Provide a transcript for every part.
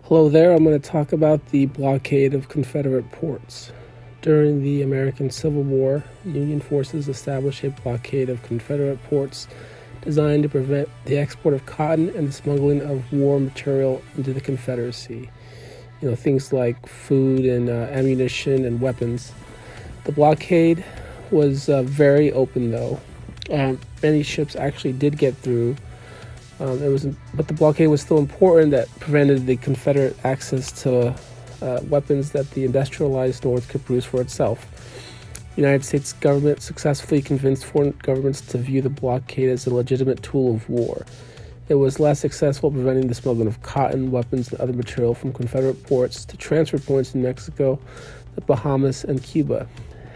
Hello there, I'm going to talk about the blockade of Confederate ports. During the American Civil War, Union forces established a blockade of Confederate ports designed to prevent the export of cotton and the smuggling of war material into the Confederacy. Things like food and ammunition and weapons. The blockade was very open, though. Many ships actually did get through. But the blockade was still important that prevented the Confederate access to weapons that the industrialized North could produce for itself. The United States government successfully convinced foreign governments to view the blockade as a legitimate tool of war. It was less successful preventing the smuggling of cotton, weapons, and other material from Confederate ports to transfer points in Mexico, the Bahamas, and Cuba,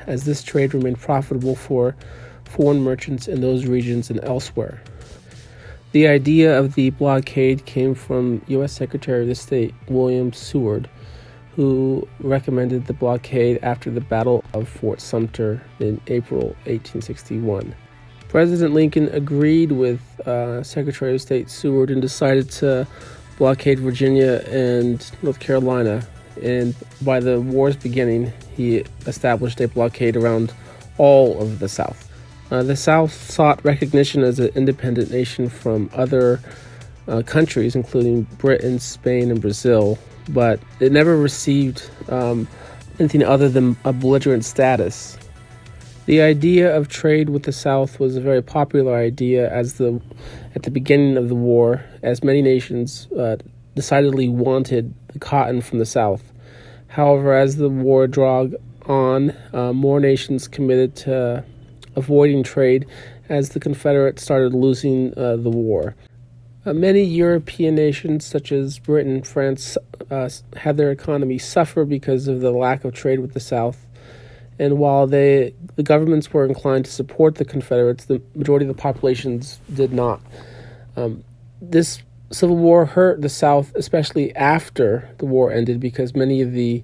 as this trade remained profitable for foreign merchants in those regions and elsewhere. The idea of the blockade came from U.S. Secretary of State William Seward, who recommended the blockade after the Battle of Fort Sumter in April 1861. President Lincoln agreed with Secretary of State Seward and decided to blockade Virginia and North Carolina. And by the war's beginning, he established a blockade around all of the South. The South sought recognition as an independent nation from other countries, including Britain, Spain, and Brazil, but it never received anything other than a belligerent status. The idea of trade with the South was a very popular idea at the beginning of the war, as many nations decidedly wanted the cotton from the South. However, as the war dragged on, more nations committed to avoiding trade as the Confederates started losing the war. Many European nations, such as Britain and France, had their economy suffer because of the lack of trade with the South. And while the governments were inclined to support the Confederates, the majority of the populations did not. This Civil War hurt the South, especially after the war ended, because many of the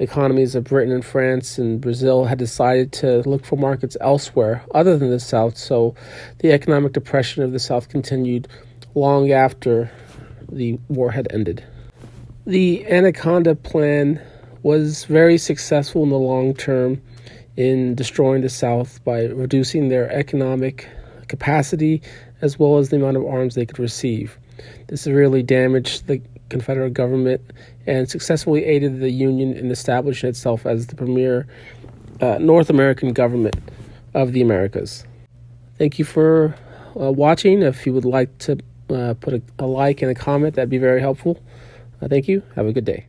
economies of Britain and France and Brazil had decided to look for markets elsewhere other than the South, so the economic depression of the South continued long after the war had ended. The Anaconda Plan was very successful in the long term in destroying the South by reducing their economic capacity as well as the amount of arms they could receive. This severely damaged the Confederate government and successfully aided the Union in establishing itself as the premier North American government of the Americas. Thank you for watching. If you would like to put a like and a comment, that'd be very helpful. Thank you. Have a good day.